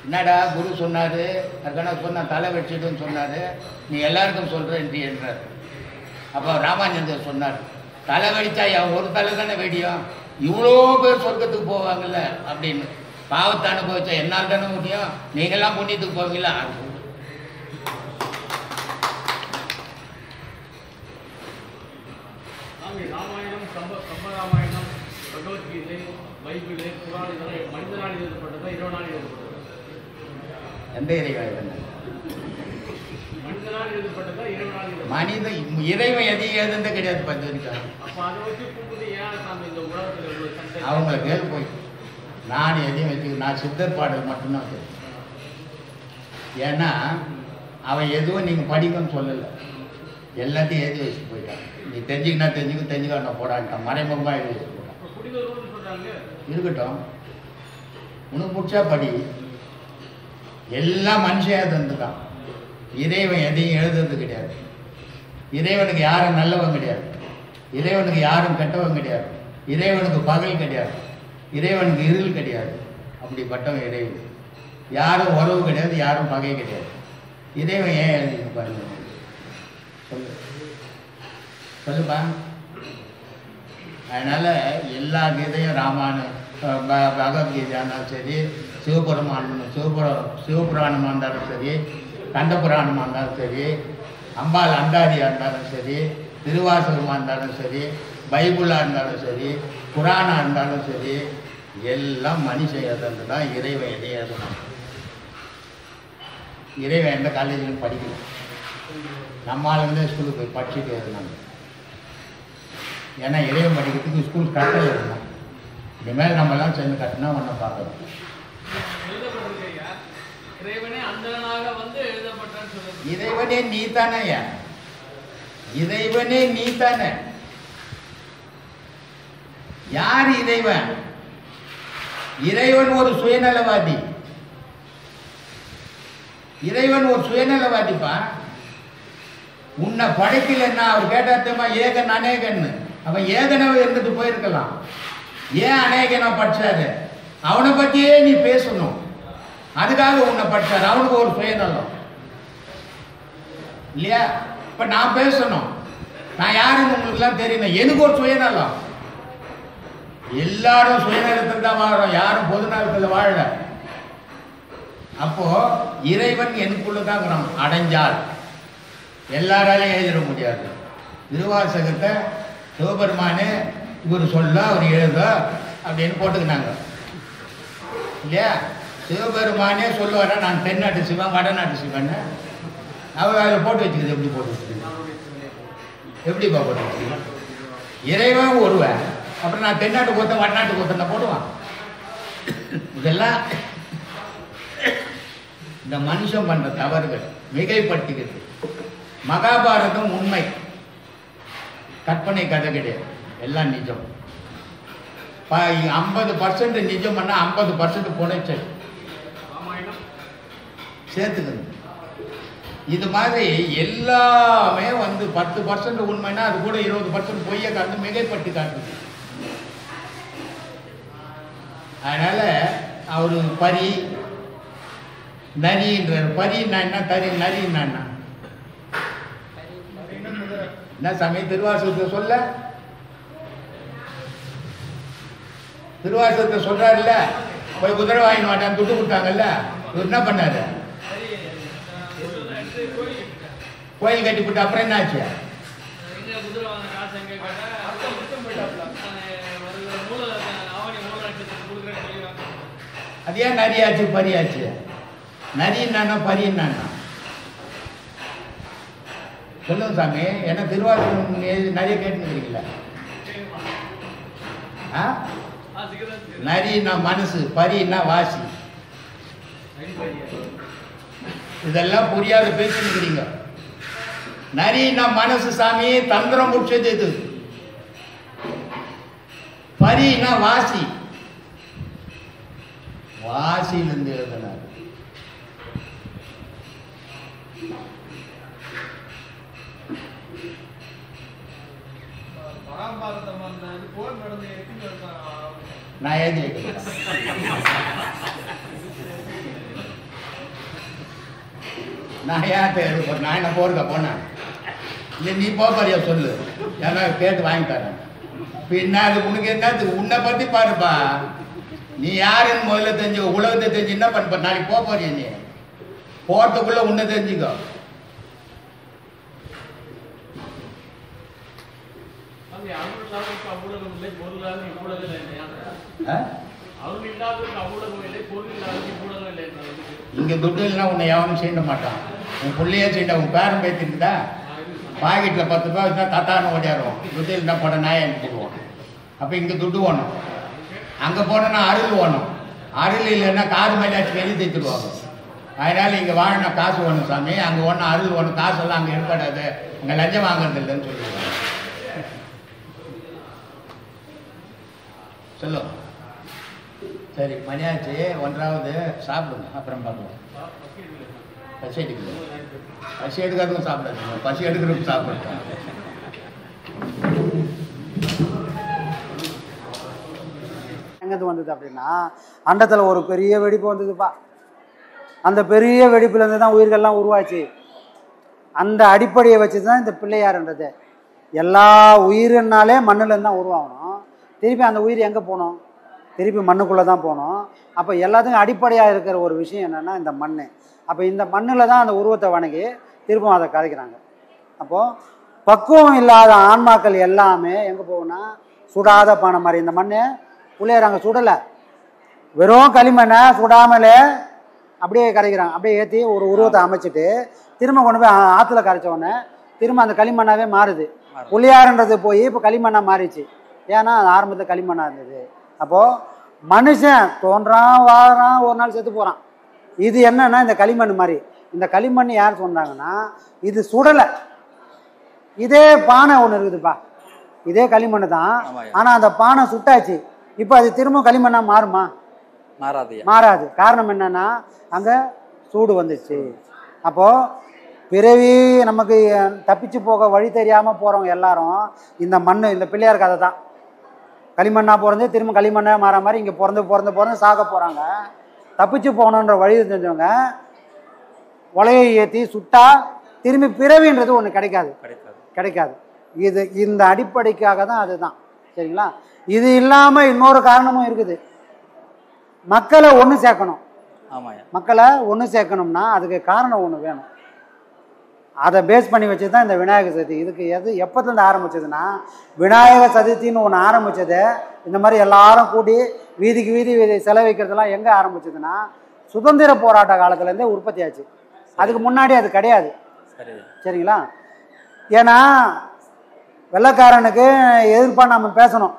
என்னடா குரு சொன்னார், அதுக்கான சொன்னால் தலை வச்சிடுன்னு சொன்னார், நீ எல்லாருக்கும் சொல்கிறேன்டி என்றார். அப்போ ராமானந்தர் சொன்னார், தலை வெடிச்சா ஒரு தலை தானே வெடியும், இவ்வளோ பேர் சொர்க்கத்துக்கு போவாங்கல்ல அப்படின்னு. பாவத்தை அனுபவிச்சா என்னால் தானே முடியும், நீங்கள்லாம் புண்ணியத்துக்கு போவீங்களா? ராமாயணம், கம்பராமாயணம், பகவத்கீதை, பைபிள், குரான் இதெல்லாம் மனிதனால் எழுதப்பட்டதா இறைவனால் எழுதப்பட்டதா? எந்த இறைவன்? மனிதனால் எழுதப்பட்டதா இறைவனால் எழுதப்பட்டதா? மனித இறைவன் எதையும் எழுதுனதே கிடையாது. பஞ்சரிக்கா அப்போ அதை வச்சு கூப்பிட்டு ஏன் சாமி இந்த உலகத்தில் இவ்வளோ சண்டை? அவங்கள கேள்வி போய் நான் எதையும் வச்சு, நான் சித்தர் பாடல் மட்டும்தான் வச்சிருக்கேன். ஏன்னா அவன் எதுவும் நீங்கள் படிக்கணும்னு சொல்லலை, எல்லாத்தையும் எழுதி வச்சுட்டு போயிட்டான். நீ தெரிஞ்சுக்கினா தெரிஞ்சுக்க நான் போடான்ட்டான், மறைமுகமாக எழுதி வச்சுட்டு போட்டான். இருக்கட்டும், உனக்கு பிடிச்சா படி. எல்லாம் மனுஷன் தந்துட்டான். இறைவன் எதையும் எழுதுறது கிடையாது. இறைவனுக்கு யாரும் நல்லவன் கிடையாது, இறைவனுக்கு யாரும் கெட்டவன் கிடையாது, இறைவனுக்கு பகல் கிடையாது, இறைவனுக்கு இருள் கிடையாது. அப்படிப்பட்டவன் இறைவன். யாரும் உறவு கிடையாது, யாரும் பகை கிடையாது. இறைவன் ஏன் எழுதிங்க பாருங்க, சொல்லு சொல்லுப்பா. அதனால் எல்லா கீதையும் பகவத்கீதையாக இருந்தாலும் சரி, சிவபுராணமாக இருந்தாலும் சரி, கந்த புராணமாக இருந்தாலும் சரி, அம்பாள் அந்தாதியாக இருந்தாலும் சரி, திருவாசகமாக இருந்தாலும் சரி, பைபிளாக இருந்தாலும் சரி, குரானாக இருந்தாலும் சரி, எல்லாம் மனுஷன் எழுதுறது தான் இறைவன் எதை எழுதணும். இறைவன் எந்த காலேஜிலும் படிக்கணும். நம்ம ஆளுங்களே ஸ்கூலுக்கு போய் படிச்சுட்டு எழுதினாங்க. ஏன்னா இறைவன் படிக்கிறதுக்கு ஸ்கூல் கட்டல் எழுதணும். இனிமேல் நம்மலாம் சேர்ந்து கட்டினா ஒன்றை பார்க்கணும். இறைவனே நீ தானே, இறைவனே நீ தானே. யார் இறைவன்? இறைவன் ஒரு சுயநலவாதி. இறைவன் ஒரு சுயநலவாதிப்பா. உன்னை படைக்கலன்னா அவர் கேட்டாத்தமா ஏகன் அநேகன்னு. அவன் ஏகனவை இருந்துட்டு போயிருக்கலாம். ஏன் அநேகனா படிச்சாரு? அவனை பத்தியே நீ பேசணும். அதுக்காக உன்னை படிச்சாரு. அவனுக்கு ஒரு சுயநலம் இல்லையா? இப்ப நான் பேசணும், நான் யாருன்னு உங்களுக்கு எல்லாம் தெரியணும். எனக்கு ஒரு சுயநலம். எல்லாரும் சுயநலத்தில் தான் வாழறோம், யாரும் பொது நலத்தில் வாழல. அப்போ இறைவன் எனக்குள்ளதான் இருக்கிறான். அடைஞ்சால் எல்லாராலையும் எழுதிட முடியாது. திருவாசகத்தை சிவபெருமானே இவர் சொல்ல அவர் எழுத அப்படின்னு போட்டுக்கினாங்க இல்லையா? சிவபெருமானே சொல்லுவாரா நான் தென்னாட்டு சிவன் வடநாட்டு சிவன்? அவர் அதில் போட்டு வச்சுக்குது. எப்படி போட்டு வச்சுக்குது? எப்படிப்பா போட்டு வச்சுக்குது? இறைவன் ஒருவன், அப்புறம் நான் தென்னாட்டு கோத்தன் வடநாட்டு கோத்தன் போடுவான். இதெல்லாம் இந்த மனுஷன் பண்ற தவறுகள், மிகைப்படுத்திக்கிறது. மகாபாரதம் உண்மை, கற்பனை கதை கிடையாது, எல்லாம் நிஜம். 50% நிஜம் பண்ணா 50% புனைச்சல் சேர்த்துக்கணும். இது மாதிரி எல்லாமே 10% உண்மைன்னா அது கூட 20% பொய்யை காட்டு, மிகைப்பட்டு காட்டுது. அதனால அவரு பரி நரின்றார். பரின்னா என்ன, தரி நரின்னா என்ன சாமி? திருவாசகத்தை சொல்ல, திருவாசகத்தை சொல்றாருல்ல, போய் குதிரை வாங்கிட்டு மாட்டான் துட்டு கொடுத்தாங்கல்ல, இவர் என்ன பண்ணாரு? கோயில் கட்டி போட்டு அப்புறம் என்ன ஆச்சு? அது ஏன் நரியாச்சு பரியாச்சு? நரின்னா பரின்னா சொல்லுங்க சாமி. ஏன்னா திருவாரூர் நிறைய கேட்டுக்கிறீங்களா? நரின்னா மனசு, பரின்னா வாசி. இதெல்லாம் புரியாத பேசிக்கிறீங்க. நரின்னா மனசு சாமி, தந்திரம் முடிச்சது இது. பரின்னா வாசி, வாசியிலிருந்து எழுதினார். நான் எழுதி வைக்கிறேன். நான் ஏன் நான் என்ன போருக்க போனேன்? இல்லை நீ போறியா சொல்லு, ஏன்னா கேட்டு வாங்கி தரேன். பின்னா அது உனக்கு என்ன, உன்னை பத்தி பாருப்பா. நீ யாருன்னு முதல்ல தெரிஞ்சு, உலகத்தை தெரிஞ்சு என்ன பண்ண நாளைக்கு போறிய? நீ போறதுக்குள்ள உன்னை தெரிஞ்சுக்கோ. இங்க துட்டு இல்லைன்னா உன்னை எவனும் செய்ய மாட்டான். உன் பிள்ளையே செய்ய, உன் பேரன் பேத்திருக்குதா? பாக்கெட்டில் 10 ரூபா இருந்தால் தத்தான்னு ஓடியாருவோம். துட்டு இருந்தால் போட நாயை அனுப்பிடுவோம். அப்போ இங்கே துட்டு வேணும். அங்கே போனோன்னா அருள் வேணும். அருள் இல்லைன்னா காது மேலாச்சும் எழுதி தைத்துடுவாங்க. அதனால் இங்கே வாங்கினா காசு வேணும் சாமி, அங்கே ஒன்றும் அருள் வேணும். காசெல்லாம் அங்கே இருக்காது, அங்கே லஞ்சம் வாங்குறது இல்லைன்னு சொல்லிடுவாங்க. சொல்லுவோம். சரி மணியாச்சு, 1வது சாப்பிடுங்க, அப்புறம் பார்க்கலாம். பசி எடுக்கல, பசி எடுக்கிறதுக்கும் சாப்பிடாதுங்க, பசி எடுக்கிறதுக்கும் சாப்பிடுறோம். எங்கேருந்து வந்தது அப்படின்னா, அண்டத்தில் ஒரு பெரிய வெடிப்பு வந்ததுப்பா. அந்த பெரிய வெடிப்புலேருந்து தான் உயிர்கள்லாம் உருவாச்சு. அந்த அடிப்படையை வச்சு தான் இந்த பிள்ளையார்ன்றது. எல்லா உயிர்னாலே மண்ணுலேருந்து தான் உருவாகணும். திருப்பி அந்த உயிர் எங்கே போகணும்? திருப்பி மண்ணுக்குள்ளே தான் போகணும். அப்போ எல்லாத்துக்கும் அடிப்படையாக இருக்கிற ஒரு விஷயம் என்னென்னா இந்த மண். அப்போ இந்த மண்ணில் தான் அந்த உருவத்தை வணங்கி திருப்பம் அதை கதைக்கிறாங்க. அப்போது பக்குவம் இல்லாத ஆன்மாக்கள் எல்லாமே எங்கே போகும்னா சுடாத பானை மாதிரி. இந்த மண் பிள்ளையார் அங்கே சுடலை, வெறும் களிமண்ணை சுடாமலே அப்படியே கரைக்கிறாங்க. அப்படியே ஏற்றி ஒரு உருவத்தை அமைச்சிட்டு திரும்ப கொண்டு போய் ஆற்றுல கரைச்ச உடனே திரும்ப அந்த களிமண்ணாவே மாறுது. புள்ளியாருன்றது போய் இப்போ களிமண்ணாக மாறிச்சு. ஏன்னா அது ஆரம்பத்தில் களிமண்ணாக இருந்தது. அப்போது மனுஷன் தோன்றான் வாழறான், ஒரு நாள் செத்து போகிறான். இது என்னன்னா இந்த களிமண் மாதிரி. இந்த களிமண் யார் சொன்னாங்கன்னா இது சுடலை. இதே பானை ஒன்று இருக்குதுப்பா, இதே களிமண் தான். ஆனால் அந்த பானை சுட்டாச்சு, இப்போ அது திரும்ப களிமண்ணாக மாறுமா? மாறாது. காரணம் என்னன்னா அங்கே சூடு வந்துச்சு. அப்போது பிறவி நமக்கு தப்பிச்சு போக வழி தெரியாமல் போகிறவங்க எல்லாரும் இந்த மண், இந்த பிள்ளையார் கதை தான். களிமண்ணாக பிறந்து திரும்ப களிமண்ணாக மாற மாதிரி இங்கே பிறந்து சாக போகிறாங்க. தப்பிச்சு போகணுன்ற வழி தெரிஞ்சவங்க உலையை ஏற்றி சுட்டா திரும்பி பிறவின்றது ஒன்று கிடைக்காது. இது இந்த அடிப்படைக்காக தான் அதுதான். சரிங்களா? இது இல்லாமல் இன்னொரு காரணமும் இருக்குது. மக்களை ஒன்று சேர்க்கணும். மக்களை ஒன்று சேர்க்கணும்னா அதுக்கு காரணம் ஒன்று வேணும். அதை பேஸ் பண்ணி வச்சு தான் இந்த விநாயகர் சதுர்த்தி. இதுக்கு எப்போதுலேருந்து ஆரம்பிச்சதுன்னா விநாயகர் சதுர்த்தின்னு ஒன்று ஆரம்பித்தது. இந்த மாதிரி எல்லாரும் கூடி வீதிக்கு வீதி செலவைக்கிறதுலாம் எங்கே ஆரம்பிச்சதுன்னா சுதந்திர போராட்ட காலத்துலேருந்தே உற்பத்தி ஆச்சு. அதுக்கு முன்னாடி அது கிடையாது. சரிங்களா? ஏன்னா வெள்ளைக்காரனுக்கு எதிர்ப்பாக நம்ம பேசணும்,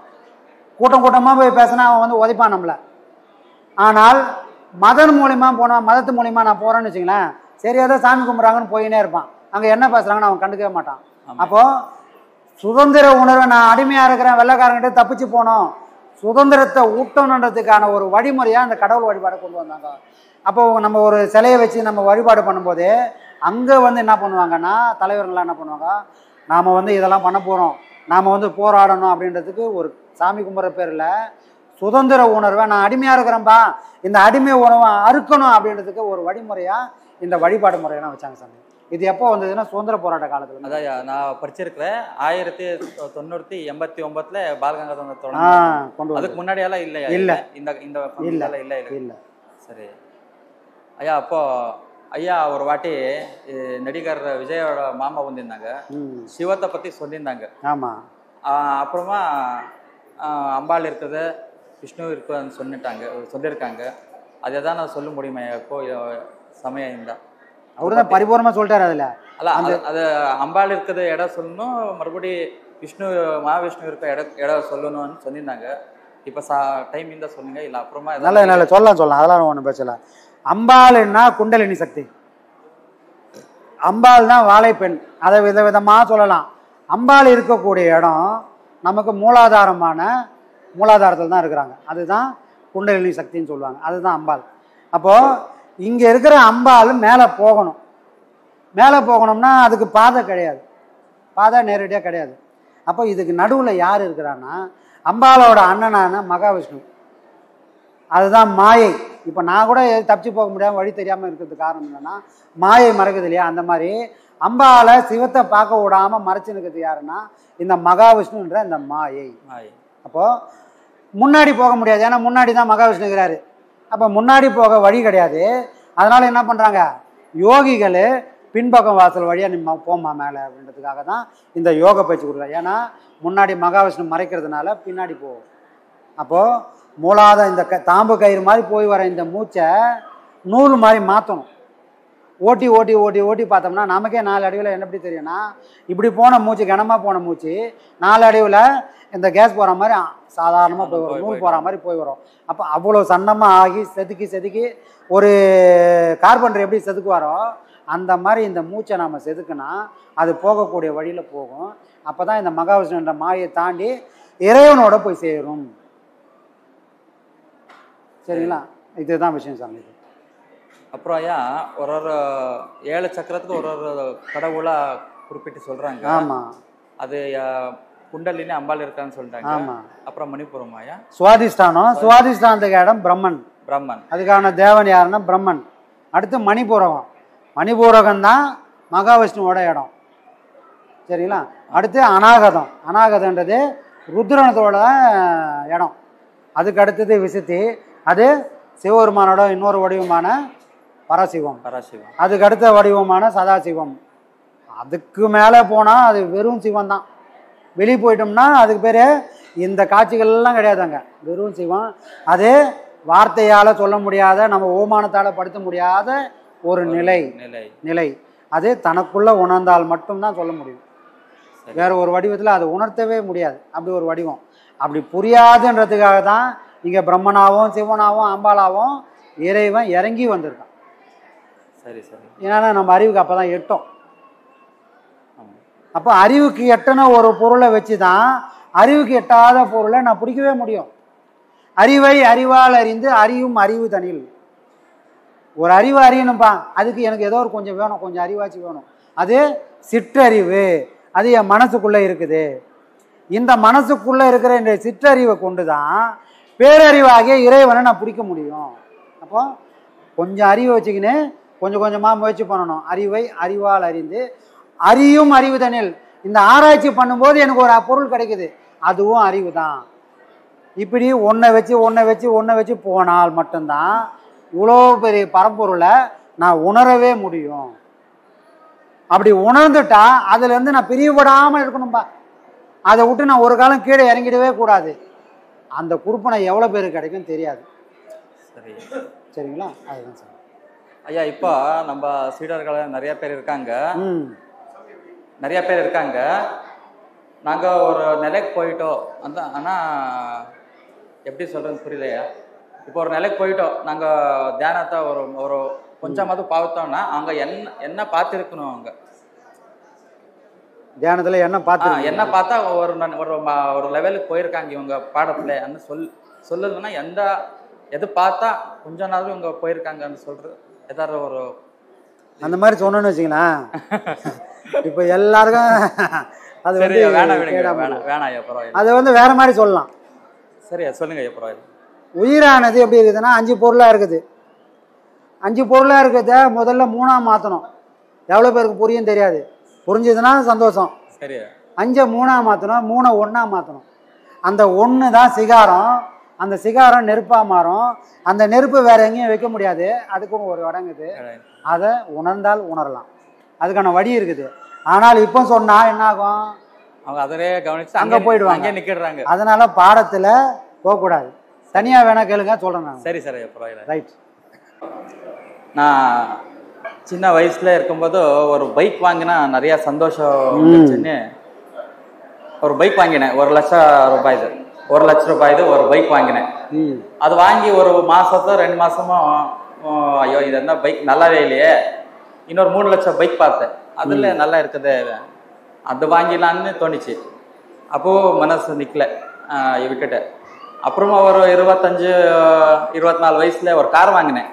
கூட்டமாக போய் பேசினா அவன் உதைப்பான் நம்மளை. ஆனால் மதத்து மூலியமாக நான் போகிறேன்னு வச்சுங்களேன், சரியாதான் சாமி கும்பிட்றாங்கன்னு போயினே இருப்பான். அங்கே என்ன பேசுகிறாங்கன்னு அவன் கண்டுக்கவே மாட்டான். அப்போது சுதந்திர உணர்வை, நான் அடிமையாக இருக்கிறேன், வெள்ளைக்காரங்கிட்ட தப்பிச்சு போனோம், சுதந்திரத்தை ஊட்டணுன்றதுக்கான ஒரு வழிமுறையாக அந்த கடவுள் வழிபாடை கொண்டு வந்தாங்க. அப்போது நம்ம ஒரு சிலையை வச்சு நம்ம வழிபாடு பண்ணும்போது அங்கே என்ன பண்ணுவாங்கன்னா தலைவர்கள்லாம் என்ன பண்ணுவாங்க, நாம் இதெல்லாம் பண்ண போகிறோம், நாம் போராடணும் அப்படின்றதுக்கு ஒரு சாமி கும்பிட்ற பேரில் சுதந்திர உணர்வை, நான் அடிமையாக இருக்கிறேன்ப்பா, இந்த அடிமை உணவை அறுக்கணும் அப்படின்றதுக்கு ஒரு வழிமுறையாக இந்த வழிபாடு முறையெல்லாம் வச்சாங்க சாமி. இது எப்போ வந்ததுன்னா சுதந்திர போராட்ட காலத்தில். அதான் நான் படிச்சிருக்கிறேன். 1989 பாலகங்காதர கொண்டு அதுக்கு முன்னாடியெல்லாம் இல்லையா? இல்லை இல்லை. சரி ஐயா, அப்போ ஐயா ஒரு வாட்டி நடிகர் விஜயோட மாமா வந்திருந்தாங்க, சிவத்தை பற்றி சொல்லியிருந்தாங்க. ஆமாம். அப்புறமா அம்பாள் இருக்குது, விஷ்ணு இருக்குதுன்னு சொல்லியிருக்காங்க. அதை தான் நான் சொல்ல முடியுமா இப்போ சமயம் இருந்தால்? அவரு தான் பரிபூர்ணமாக சொல்லிட்டாரு. அதில் அது அம்பாள் இருக்கிறது இடம் சொல்லணும், மறுபடி மகாவிஷ்ணு இருக்க இடம் சொல்லணும்னு சொல்லியிருந்தாங்க. இப்போ டைம் இருந்தால் சொல்லுங்க, இல்லை அப்புறமா நல்லா சொல்லலாம், அதெல்லாம் ஒன்றும் பேசல. அம்பாள்னா குண்டலினி சக்தி, அம்பாள் தான் வாழைப்பெண், அதை விதவிதமாக சொல்லலாம். அம்பாள் இருக்கக்கூடிய இடம் நமக்கு மூலாதாரத்தில் தான் இருக்கிறாங்க, அதுதான் குண்டலினி சக்தின்னு சொல்லுவாங்க, அதுதான் அம்பாள். அப்போது இங்கே இருக்கிற அம்பாள் மேலே போகணும்னா அதுக்கு பாதை கிடையாது, பாதை நேரடியாக கிடையாது. அப்போ இதுக்கு நடுவில் யார் இருக்கிறான்னா அம்பாளோட அண்ணனான மகாவிஷ்ணு, அதுதான் மாயை. இப்போ நான் கூட தப்பிச்சு போக முடியாமல் வழி தெரியாமல் இருக்கிறதுக்கு காரணம் என்னன்னா மாயை மறைக்குது இல்லையா? அந்த மாதிரி அம்பாளை சிவத்தை பார்க்க விடாமல் மறைச்சு இருக்கிறது யாருன்னா இந்த மகாவிஷ்ணுன்ற இந்த மாயை. அப்போது முன்னாடி போக முடியாது, ஏன்னா முன்னாடி தான் மகாவிஷ்ணு இருக்கிறாரு. அப்போ முன்னாடி போக வழி கிடையாது. அதனால் என்ன பண்ணுறாங்க யோகிகள், பின்பக்கம் வாசல் வழியாக நீ போமா மேலே அப்படின்றதுக்காக தான் இந்த யோக பயிற்சி கொடுக்குறாங்க. ஏன்னா முன்னாடி மகாவிஷ்ணு மறைக்கிறதுனால பின்னாடி போகும். அப்போது இந்த தாம்பு கயிறு மாதிரி போய் வர இந்த மூச்சை நூல் மாதிரி மாற்றணும். ஓட்டி ஓட்டி ஓட்டி ஓட்டி பார்த்தோம்னா நமக்கே 4 அடிவில் என்ன எப்படி தெரியும்னா, இப்படி போன மூச்சு, கனமாக போன மூச்சு 4 அடிவில் இந்த கேஸ் போகிற மாதிரி சாதாரணமாக போய் வரும், நூல் போகிற மாதிரி போய் வரும். அப்போ அவ்வளோ சன்னமாக ஆகி செதுக்கி ஒரு கார்பெண்டர் எப்படி செதுக்குவாரோ அந்த மாதிரி இந்த மூச்சை நம்ம செதுக்குனா அது போகக்கூடிய வழியில் போகும். அப்போ தான் இந்த மகாவிஷ்ணுன்ற மாயை தாண்டி இறைவனோட போய் சேரும். சரிங்களா? இதுதான் விஷயம் சாமி. அப்புறம் ஐயா ஒரு 7 சக்கரத்துக்கு ஒரு கடவுளா குறிப்பிட்டு சொல்றாங்க. ஆமா. அது குண்டலினி அம்பாள் இருக்கான்னு சொல்றாங்க. ஆமா. அப்புறம் மணிபுரம் ஐயா சுவாதிஷ்டானத்துக்கு இடம் பிரம்மன். அதுக்கான தேவன் யாருன்னா பிரம்மன். அடுத்து மணிபூரகம் தான் மகாவிஷ்ணுவோட இடம். சரிங்களா? அடுத்து அநாகதன்றது ருத்ரனத்தோட இடம். அதுக்கு அடுத்தது விசுத்தி, அது சிவபெருமானோட இன்னொரு வடிவமான பரசிவம். அதுக்கு அடுத்த வடிவமான சதாசிவம். அதுக்கு மேலே போனால் அது வெறும் சிவம் தான். வெளியே போயிட்டோம்னா அதுக்கு பேர் இந்த காட்சிகள்லாம் கிடையாதுங்க, வெறும் சிவம். அது வார்த்தையால் சொல்ல முடியாத, நம்ம ஓமானத்தால் படுத்த முடியாத ஒரு நிலை. அது தனக்குள்ளே உணர்ந்தால் மட்டும்தான் சொல்ல முடியும். வேற ஒரு வடிவத்தில் அதை உணர்த்தவே முடியாது. அப்படி ஒரு வடிவம். அப்படி புரியாதுன்றதுக்காக தான் இங்கே பிரம்மனாவும் சிவனாவும் அம்பாலாவும் இறைவன் இறங்கி வந்திருக்கான். சரி சரி. ஏன்னா நம்ம அறிவுக்கு அப்போ தான் எட்டோம். அப்போ அறிவுக்கு எட்டன ஒரு பொருளை வச்சு தான் அறிவுக்கு எட்டாத பொருளை நான் பிடிக்கவே முடியும். அறிவை அறிவால் அறிந்து அறியும் அறிவு தனில். ஒரு அறிவு அறியணும்பா, அதுக்கு எனக்கு ஏதோ ஒரு கொஞ்சம் வேணும், கொஞ்சம் அறிவாச்சு வேணும். அது சிற்றறிவு, அது என் மனசுக்குள்ளே இருக்குது. இந்த மனசுக்குள்ளே இருக்கிற இந்த சிற்றறிவை கொண்டு தான் பேரறிவாகிய இறைவனை நான் பிடிக்க முடியும். அப்போ கொஞ்சம் அறிவை வச்சுக்கின்னு கொஞ்சம் கொஞ்சமாக முயற்சி பண்ணணும். அறிவை அறிவால் அறிந்து அறியும் அறிவு தனில். இந்த ஆராய்ச்சி பண்ணும்போது எனக்கு ஒரு பொருள் கிடைக்குது, அதுவும் அறிவு தான். இப்படி ஒன்றை வச்சு போனால் மட்டும்தான் இவ்வளோ பெரிய பரம்பொருளை நான் உணரவே முடியும். அப்படி உணர்ந்துட்டா அதுலேருந்து நான் பிரிவுபடாமல் இருக்கணும்பா. அதை விட்டு நான் ஒரு காலம் கீழே இறங்கிடவே கூடாது. அந்த குறுப்பனை எவ்வளோ பேருக்கு கிடைக்கும் தெரியாது. சரி சரிங்களா? அதுதான் சார். ஐயா, இப்போ நம்ம சீடர்கள் நிறைய பேர் இருக்காங்க. நாங்கள் ஒரு நிலைக்கு போயிட்டோம் அந்த, ஆனால் எப்படி சொல்கிறது புரியலையா? இப்போ ஒரு நிலைக்கு போயிட்டோம், நாங்கள் தியானத்தை ஒரு ஒரு கொஞ்சமாவது பார்த்தோம்னா அவங்க என்ன பார்த்துருக்கணும். அவங்க தியானத்தில் என்ன பார்த்தா ஒரு லெவலுக்கு போயிருக்காங்க இவங்க பாடத்தில் அந்த சொல்லுதுன்னா எது பார்த்தா கொஞ்ச நாள் இவங்க போயிருக்காங்கன்னு சொல்கிறது ஏதாவது ஒரு அந்த மாதிரி சொன்னோன்னு வச்சுங்களேன். இப்போ எல்லாருக்கும் அது வந்து அதை வந்து வேற மாதிரி சொல்லலாம். சரியா சொல்லுங்க ஐயா. பரவாயில்ல. உயிரானது எப்படி இருக்குதுன்னா 5 பொருளாக இருக்குது. 5 பொருளாக இருக்கிறத முதல்ல 3ஆக மாற்றணும். எவ்வளோ பேருக்கு புரியும் தெரியாது. புரிஞ்சதுன்னா சந்தோஷம். சரியா. 5 3ஆக மாற்றணும், 3 1ஆக மாற்றணும். அந்த 1 தான் சிகாரம். அந்த சிகாரம் நெருப்பாக மாறும். அந்த நெருப்பு வேற எங்கேயும் வைக்க முடியாது, அதுக்கும் ஒரு இடங்குது. அதை உணர்ந்தால் உணரலாம், அதுக்கான வழி இருக்குது. ஆனால் இப்போ சொன்னா என்ன ஆகும்? அவங்க அதிலே கவனிச்சு அங்கே போயிடுவாங்க, அங்கே நிற்கிறாங்க. அதனால பாடத்தில் போகக்கூடாது. தனியாக வேணா கேளுங்க, சொல்கிறேன் நான். சரி சரி, பரவாயில்ல. ரைட். நான் சின்ன வயசுல இருக்கும்போது ஒரு பைக் வாங்கினா நிறைய சந்தோஷம் இருந்துச்சுன்னு ஒரு பைக் வாங்கினேன். 1 லட்சம் ரூபாய், 1 லட்ச ரூபாய் ஒரு பைக் வாங்கினேன். அது வாங்கி ஒரு மாசத்தோ 2 மாசமோ ஐயோ இது என்ன பைக் நல்லாவே இல்லையே, இன்னொரு 3 லட்சம் பைக் பார்த்தேன், அதுல நல்லா இருக்குது, அது வாங்கிடலான்னு தோணுச்சு. அப்போ மனசு நிக்கல, விட்டுட்டேன். அப்புறமா ஒரு 25 24 வயசுல ஒரு கார் வாங்கினேன்.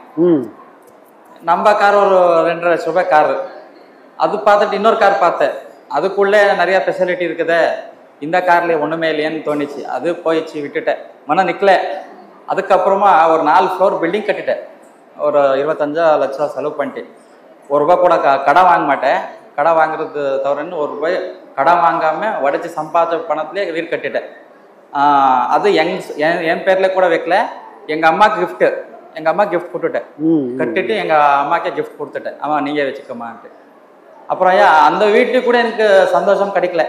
நம்ம கார் ஒரு 2.5 லட்ச ரூபாய் காரு. அது பார்த்துட்டு இன்னொரு கார் பார்த்தேன், அதுக்குள்ளே நிறைய ஃபெசிலிட்டி இருக்குது, இந்த கார்ல ஒண்ணுமே இல்லையேன்னு தோணுச்சு. அது போயிடுச்சு, விட்டுட்டேன், மனம் நிக்கல. அதுக்கப்புறமா ஒரு 4 ஃப்ளோர் பில்டிங் கட்டிட்டேன். ஒரு 25 லட்சம் செலவு பண்ணிட்டு, ₹1 கூட கடன் வாங்க மாட்டேன். கடன் வாங்குறது தவிரன்னு ₹1 கடன் வாங்காம உடச்சி சம்பாதிச்ச பணத்திலே வீடு கட்டிட்டேன். அது என் பேர்ல கூட வைக்கல, எங்க அம்மாக்கு கிஃப்ட், எங்க அம்மா கிஃப்ட் கொடுத்துட்டேன். கட்டிட்டு எங்க அம்மாக்கே கிஃப்ட் கொடுத்துட்டேன், அம்மா நீங்க வச்சுக்கமான்ட்டு. அப்புறம் அந்த வீட்டுக்கு கூட எனக்கு சந்தோஷம் கிடைக்கல.